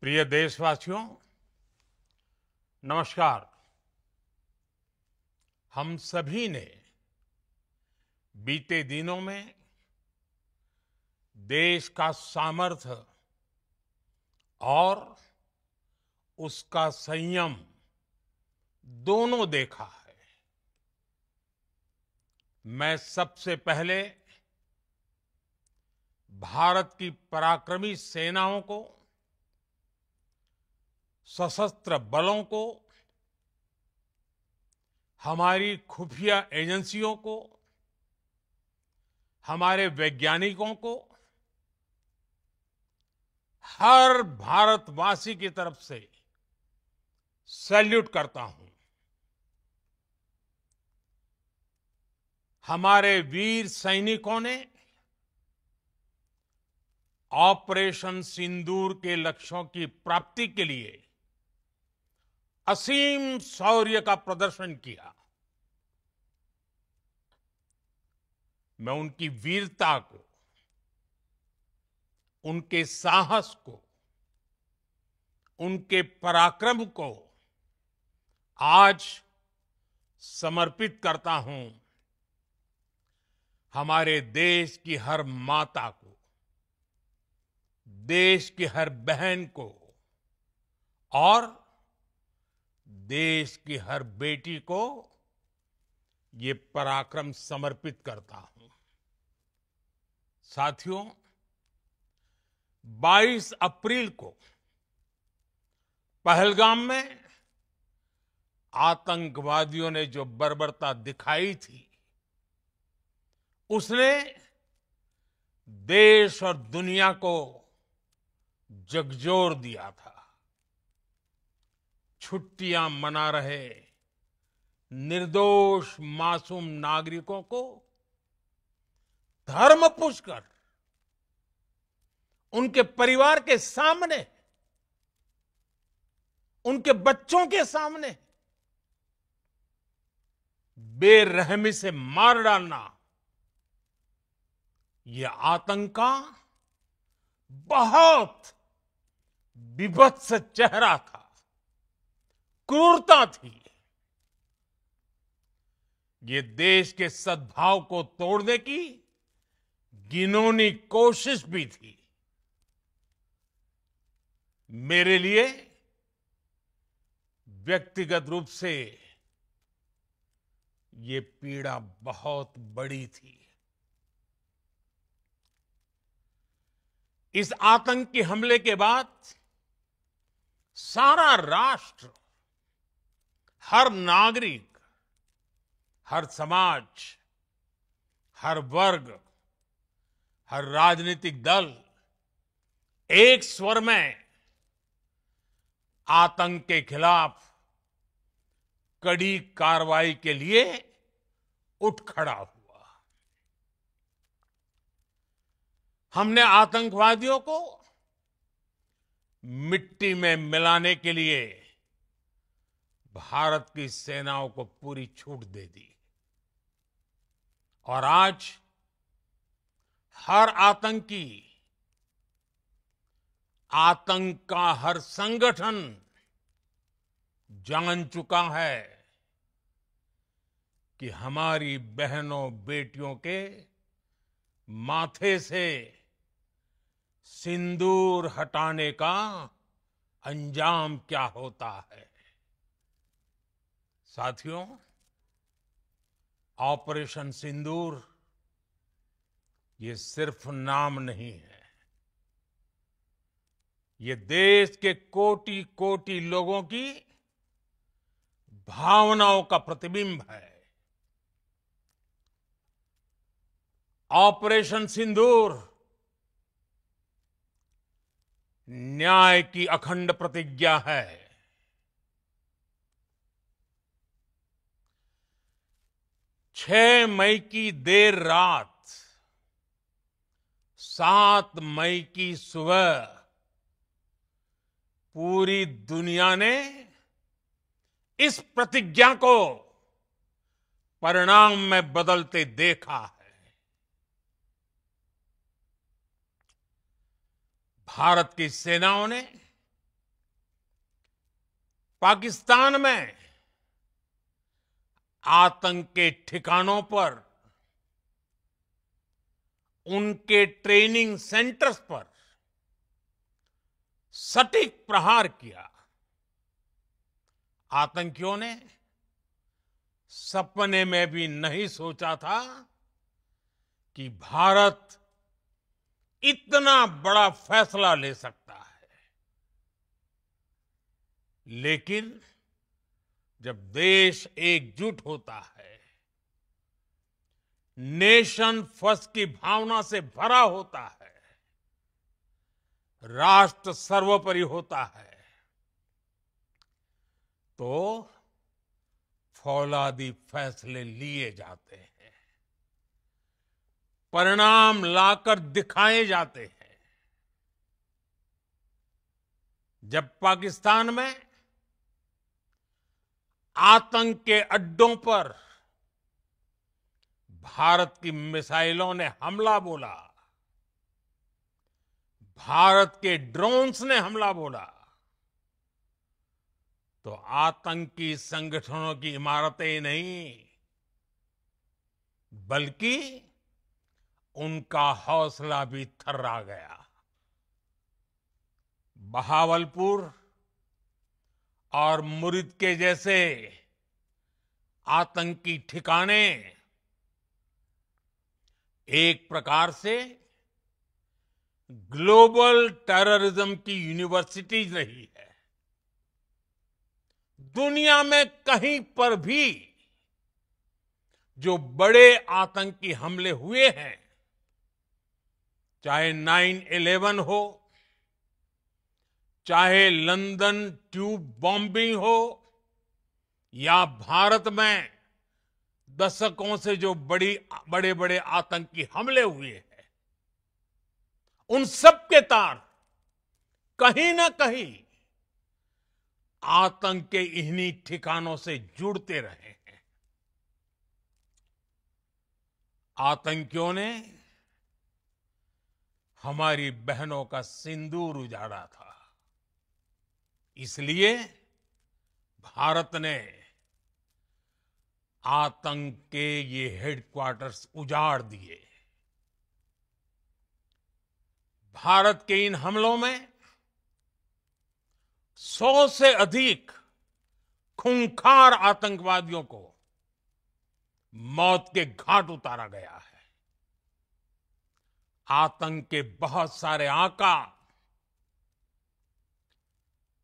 प्रिय देशवासियों, नमस्कार। हम सभी ने बीते दिनों में देश का सामर्थ्य और उसका संयम दोनों देखा है। मैं सबसे पहले भारत की पराक्रमी सेनाओं को, सशस्त्र बलों को, हमारी खुफिया एजेंसियों को, हमारे वैज्ञानिकों को, हर भारतवासी की तरफ से सैल्यूट करता हूं। हमारे वीर सैनिकों ने ऑपरेशन सिंदूर के लक्ष्यों की प्राप्ति के लिए असीम शौर्य का प्रदर्शन किया। मैं उनकी वीरता को, उनके साहस को, उनके पराक्रम को आज समर्पित करता हूं हमारे देश की हर माता को, देश की हर बहन को और देश की हर बेटी को ये पराक्रम समर्पित करता हूं। साथियों, 22 अप्रैल को पहलगाम में आतंकवादियों ने जो बर्बरता दिखाई थी, उसने देश और दुनिया को झकझोर दिया था। छुट्टियां मना रहे निर्दोष मासूम नागरिकों को धर्म पूछकर उनके परिवार के सामने, उनके बच्चों के सामने बेरहमी से मार डालना, यह आतंक का बहुत बीभत्स चेहरा था, क्रूरता थी। ये देश के सद्भाव को तोड़ने की घिनौनी कोशिश भी थी। मेरे लिए व्यक्तिगत रूप से ये पीड़ा बहुत बड़ी थी। इस आतंकी हमले के बाद सारा राष्ट्र, हर नागरिक, हर समाज, हर वर्ग, हर राजनीतिक दल एक स्वर में आतंक के खिलाफ कड़ी कार्रवाई के लिए उठ खड़ा हुआ। हमने आतंकवादियों को मिट्टी में मिलाने के लिए भारत की सेनाओं को पूरी छूट दे दी और आज हर आतंकी, आतंक का हर संगठन जान चुका है कि हमारी बहनों बेटियों के माथे से सिंदूर हटाने का अंजाम क्या होता है। साथियों, ऑपरेशन सिंदूर ये सिर्फ नाम नहीं है, ये देश के कोटि कोटि लोगों की भावनाओं का प्रतिबिंब है। ऑपरेशन सिंदूर न्याय की अखंड प्रतिज्ञा है। 6 मई की देर रात, 7 मई की सुबह पूरी दुनिया ने इस प्रतिज्ञा को परिणाम में बदलते देखा है। भारत की सेनाओं ने पाकिस्तान में आतंक के ठिकानों पर, उनके ट्रेनिंग सेंटर्स पर सटीक प्रहार किया। आतंकियों ने सपने में भी नहीं सोचा था कि भारत इतना बड़ा फैसला ले सकता है। लेकिन जब देश एकजुट होता है, नेशन फर्स्ट की भावना से भरा होता है, राष्ट्र सर्वोपरि होता है, तो फौलादी फैसले लिए जाते हैं, परिणाम लाकर दिखाए जाते हैं। जब पाकिस्तान में आतंक के अड्डों पर भारत की मिसाइलों ने हमला बोला, भारत के ड्रोन्स ने हमला बोला, तो आतंकी संगठनों की इमारतें नहीं, बल्कि उनका हौसला भी थर्रा गया। बहावलपुर और मुरिद के जैसे आतंकी ठिकाने एक प्रकार से ग्लोबल टेररिज्म की यूनिवर्सिटीज रही है। दुनिया में कहीं पर भी जो बड़े आतंकी हमले हुए हैं, चाहे 9/11 हो, चाहे लंदन ट्यूब बॉम्बिंग हो, या भारत में दशकों से जो बड़े बड़े आतंकी हमले हुए हैं, उन सब के तार कहीं ना कहीं आतंक के इन्हीं ठिकानों से जुड़ते रहे हैं। आतंकियों ने हमारी बहनों का सिंदूर उजाड़ा था, इसलिए भारत ने आतंक के ये हेडक्वार्टर्स उजाड़ दिए। भारत के इन हमलों में 100 से अधिक खूंखार आतंकवादियों को मौत के घाट उतारा गया है। आतंक के बहुत सारे आका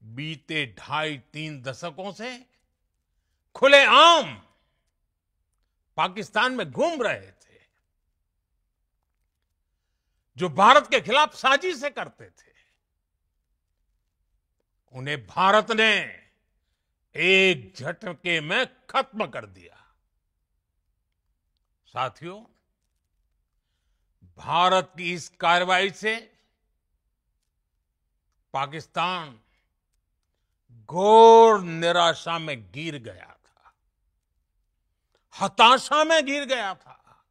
बीते 2.5-3 दशकों से खुलेआम पाकिस्तान में घूम रहे थे, जो भारत के खिलाफ साजिशें करते थे। उन्हें भारत ने एक झटके में खत्म कर दिया। साथियों, भारत की इस कार्रवाई से पाकिस्तान घोर निराशा में गिर गया था, हताशा में गिर गया था,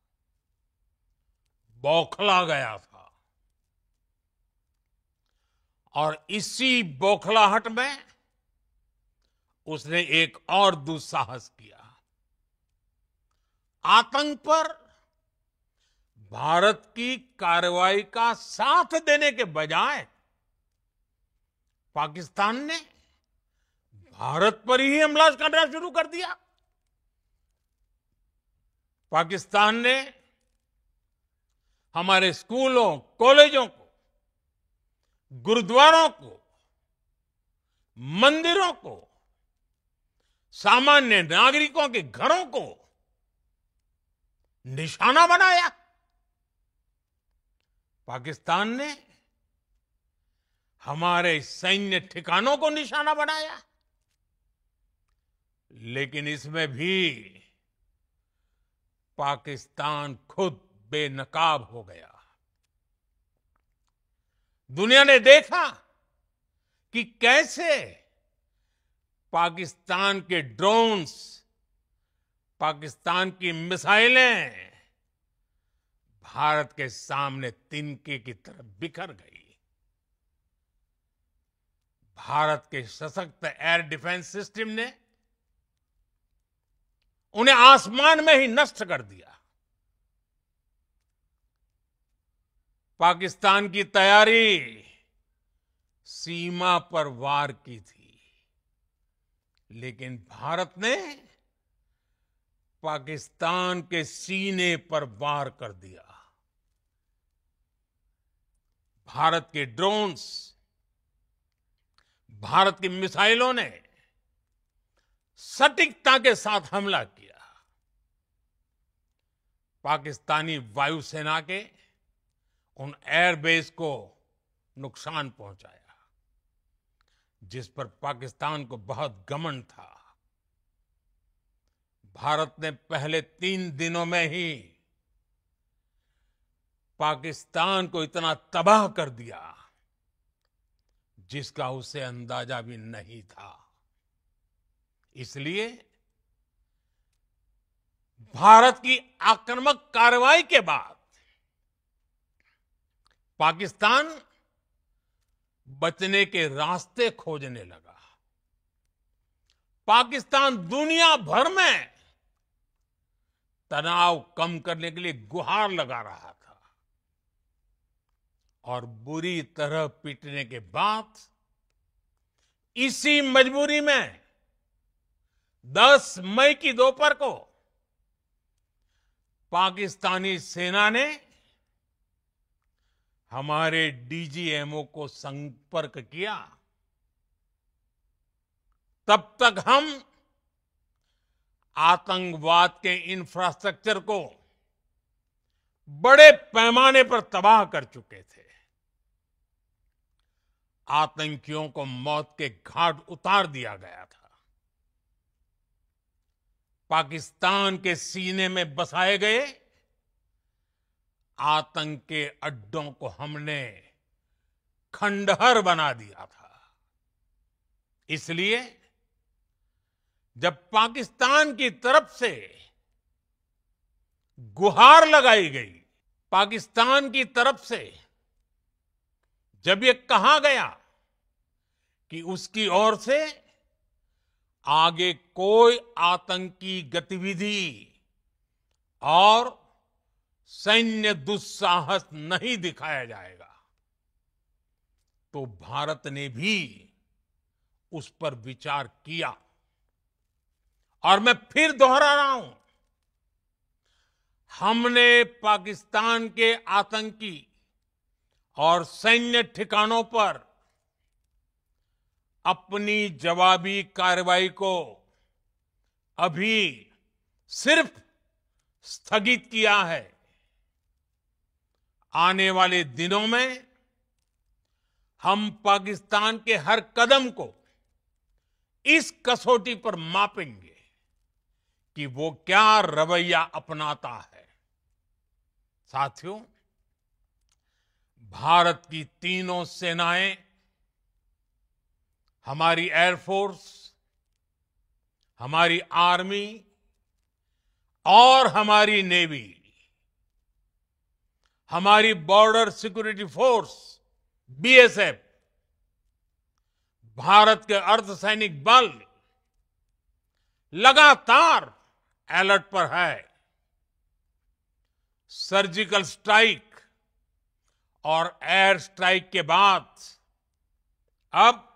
बौखला गया था। और इसी बौखलाहट में उसने एक और दुस्साहस किया। आतंक पर भारत की कार्रवाई का साथ देने के बजाय पाकिस्तान ने भारत पर ही हमला करना शुरू कर दिया। पाकिस्तान ने हमारे स्कूलों, कॉलेजों को, गुरुद्वारों को, मंदिरों को, सामान्य नागरिकों के घरों को निशाना बनाया। पाकिस्तान ने हमारे सैन्य ठिकानों को निशाना बनाया। लेकिन इसमें भी पाकिस्तान खुद बेनकाब हो गया। दुनिया ने देखा कि कैसे पाकिस्तान के ड्रोन्स, पाकिस्तान की मिसाइलें भारत के सामने तिनके की तरह बिखर गई। भारत के सशक्त एयर डिफेंस सिस्टम ने उन्हें आसमान में ही नष्ट कर दिया। पाकिस्तान की तैयारी सीमा पर वार की थी, लेकिन भारत ने पाकिस्तान के सीने पर वार कर दिया। भारत के ड्रोन्स, भारत की मिसाइलों ने सटीकता के साथ हमला किया। पाकिस्तानी वायुसेना के उन एयरबेस को नुकसान पहुंचाया, जिस पर पाकिस्तान को बहुत घमंड था। भारत ने पहले 3 दिनों में ही पाकिस्तान को इतना तबाह कर दिया जिसका उसे अंदाजा भी नहीं था। इसलिए भारत की आक्रामक कार्रवाई के बाद पाकिस्तान बचने के रास्ते खोजने लगा। पाकिस्तान दुनिया भर में तनाव कम करने के लिए गुहार लगा रहा था और बुरी तरह पीटने के बाद इसी मजबूरी में 10 मई की दोपहर को पाकिस्तानी सेना ने हमारे डीजीएमओ को संपर्क किया। तब तक हम आतंकवाद के इंफ्रास्ट्रक्चर को बड़े पैमाने पर तबाह कर चुके थे। आतंकियों को मौत के घाट उतार दिया गया था। पाकिस्तान के सीने में बसाए गए आतंक के अड्डों को हमने खंडहर बना दिया था। इसलिए जब पाकिस्तान की तरफ से गुहार लगाई गई, पाकिस्तान की तरफ से जब ये कहा गया कि उसकी ओर से आगे कोई आतंकी गतिविधि और सैन्य दुस्साहस नहीं दिखाया जाएगा, तो भारत ने भी उस पर विचार किया। और मैं फिर दोहरा रहा हूं, हमने पाकिस्तान के आतंकी और सैन्य ठिकानों पर अपनी जवाबी कार्रवाई को अभी सिर्फ स्थगित किया है। आने वाले दिनों में हम पाकिस्तान के हर कदम को इस कसौटी पर मापेंगे कि वो क्या रवैया अपनाता है। साथियों, भारत की तीनों सेनाएं, हमारी एयरफोर्स, हमारी आर्मी और हमारी नेवी, हमारी border security force BSF, Bharat के अर्धसैनिक बल लगातार अलर्ट पर है। सर्जिकल स्ट्राइक और एयर स्ट्राइक के बाद अब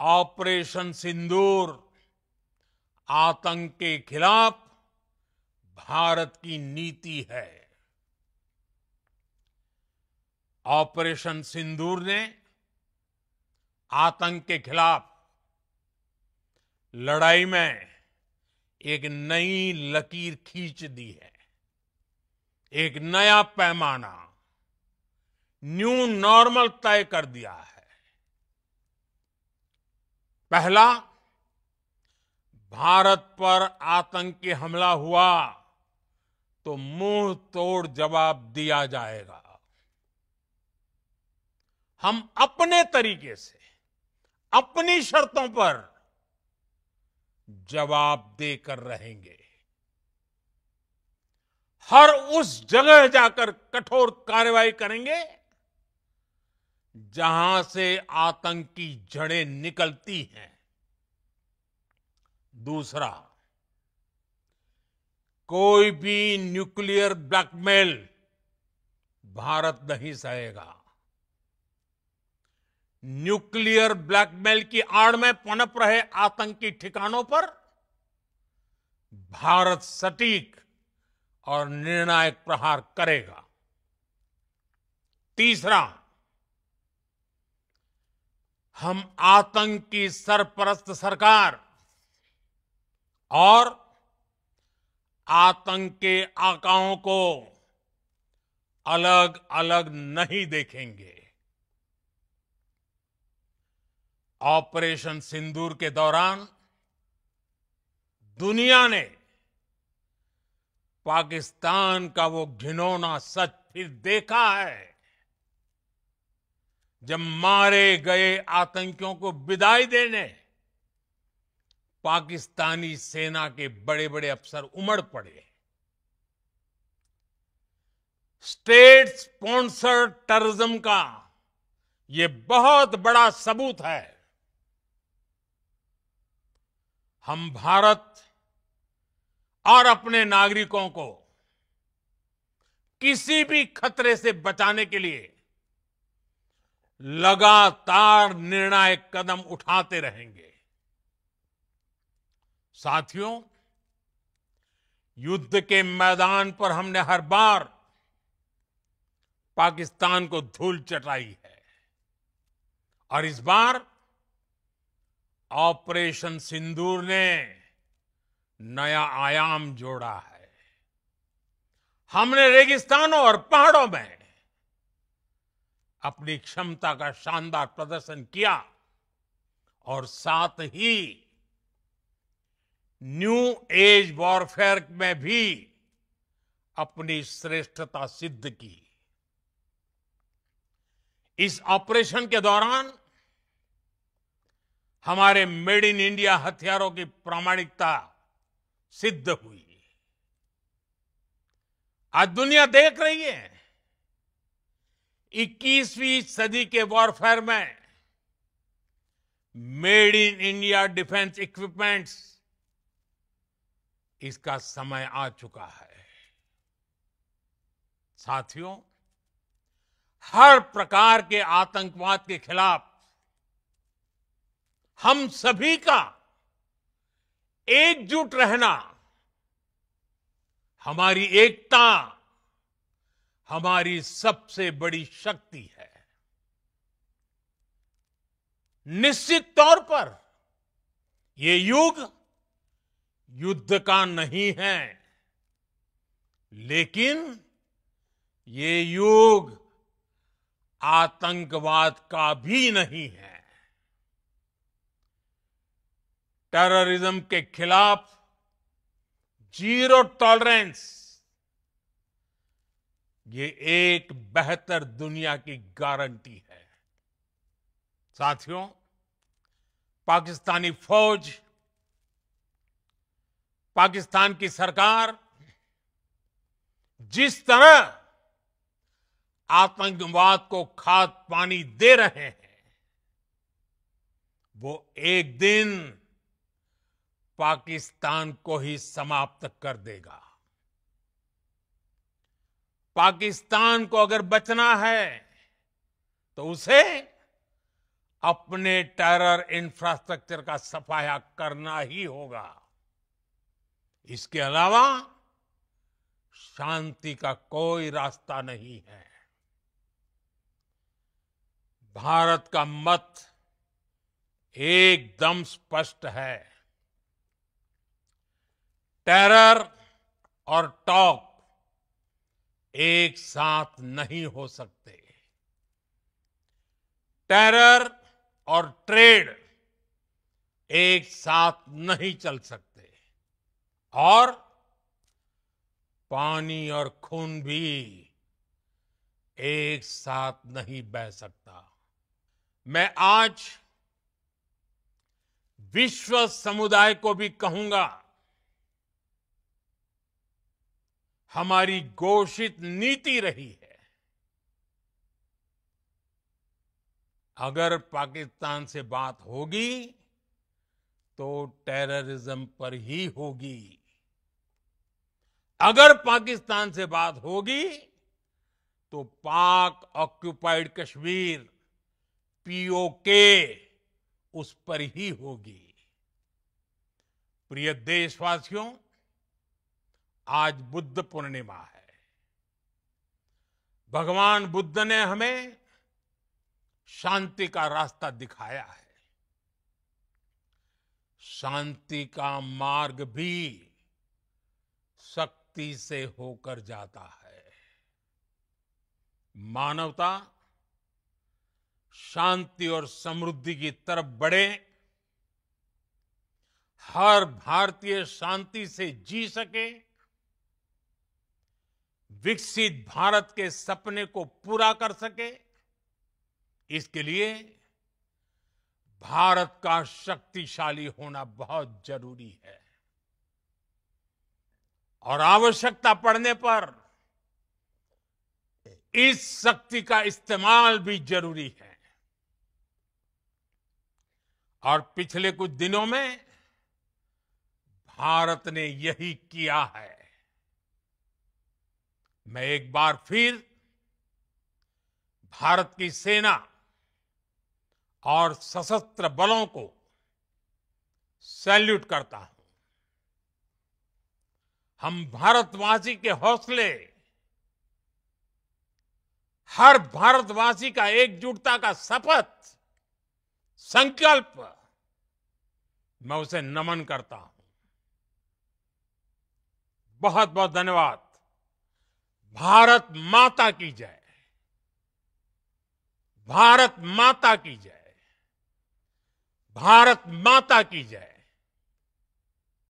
ऑपरेशन सिंदूर आतंक के खिलाफ भारत की नीति है। ऑपरेशन सिंदूर ने आतंक के खिलाफ लड़ाई में एक नई लकीर खींच दी है, एक नया पैमाना, न्यू नॉर्मल तय कर दिया है। पहला, भारत पर आतंकी हमला हुआ तो मुंह तोड़ जवाब दिया जाएगा। हम अपने तरीके से, अपनी शर्तों पर जवाब देकर रहेंगे। हर उस जगह जाकर कठोर कार्रवाई करेंगे जहां से आतंक की जड़ें निकलती हैं। दूसरा, कोई भी न्यूक्लियर ब्लैकमेल भारत नहीं सहेगा। न्यूक्लियर ब्लैकमेल की आड़ में पनप रहे आतंकी ठिकानों पर भारत सटीक और निर्णायक प्रहार करेगा। तीसरा, हम आतंक की सरपरस्त सरकार और आतंक के आकाओं को अलग अलग नहीं देखेंगे। ऑपरेशन सिंदूर के दौरान दुनिया ने पाकिस्तान का वो घिनौना सच फिर देखा है, जब मारे गए आतंकियों को विदाई देने पाकिस्तानी सेना के बड़े बड़े अफसर उमड़ पड़े। स्टेट स्पॉन्सर्ड टेररिज्म का ये बहुत बड़ा सबूत है। हम भारत और अपने नागरिकों को किसी भी खतरे से बचाने के लिए लगातार निर्णायक कदम उठाते रहेंगे। साथियों, युद्ध के मैदान पर हमने हर बार पाकिस्तान को धूल चटाई है और इस बार ऑपरेशन सिंदूर ने नया आयाम जोड़ा है। हमने रेगिस्तानों और पहाड़ों में अपनी क्षमता का शानदार प्रदर्शन किया और साथ ही न्यू एज वॉरफेयर में भी अपनी श्रेष्ठता सिद्ध की। इस ऑपरेशन के दौरान हमारे मेड इन इंडिया हथियारों की प्रामाणिकता सिद्ध हुई। आज दुनिया देख रही है 21वीं सदी के वॉरफेयर में made in India defence equipments, इसका समय आ चुका है। साथियों, हर प्रकार के आतंकवाद के खिलाफ हम सभी का एकजुट रहना हमारी एकता, हमारी सबसे बड़ी शक्ति है। निश्चित तौर पर ये युग युद्ध का नहीं है, लेकिन ये युग आतंकवाद का भी नहीं है। टेररिज्म के खिलाफ जीरो टॉलरेंस, ये एक बेहतर दुनिया की गारंटी है। साथियों, पाकिस्तानी फौज, पाकिस्तान की सरकार जिस तरह आतंकवाद को खाद पानी दे रहे हैं, वो एक दिन पाकिस्तान को ही समाप्त कर देगा। पाकिस्तान को अगर बचना है तो उसे अपने टेरर इंफ्रास्ट्रक्चर का सफाया करना ही होगा। इसके अलावा शांति का कोई रास्ता नहीं है। भारत का मत एकदम स्पष्ट है। टेरर और टॉक एक साथ नहीं हो सकते। टेरर और ट्रेड एक साथ नहीं चल सकते और पानी और खून भी एक साथ नहीं बह सकता। मैं आज विश्व समुदाय को भी कहूंगा, हमारी घोषित नीति रही है अगर पाकिस्तान से बात होगी तो टेररिज्म पर ही होगी। अगर पाकिस्तान से बात होगी तो पाक ऑक्युपाइड कश्मीर पीओके उस पर ही होगी। प्रिय देशवासियों, आज बुद्ध पूर्णिमा है। भगवान बुद्ध ने हमें शांति का रास्ता दिखाया है। शांति का मार्ग भी शक्ति से होकर जाता है। मानवता शांति और समृद्धि की तरफ बढ़े, हर भारतीय शांति से जी सके, विकसित भारत के सपने को पूरा कर सके, इसके लिए भारत का शक्तिशाली होना बहुत जरूरी है। और आवश्यकता पड़ने पर इस शक्ति का इस्तेमाल भी जरूरी है। और पिछले कुछ दिनों में भारत ने यही किया है। मैं एक बार फिर भारत की सेना और सशस्त्र बलों को सैल्यूट करता हूं। हम भारतवासी के हौसले, हर भारतवासी का एकजुटता का शपथ, संकल्प, मैं उसे नमन करता हूं। बहुत बहुत धन्यवाद। भारत माता की जय। भारत माता की जय। भारत माता की जय।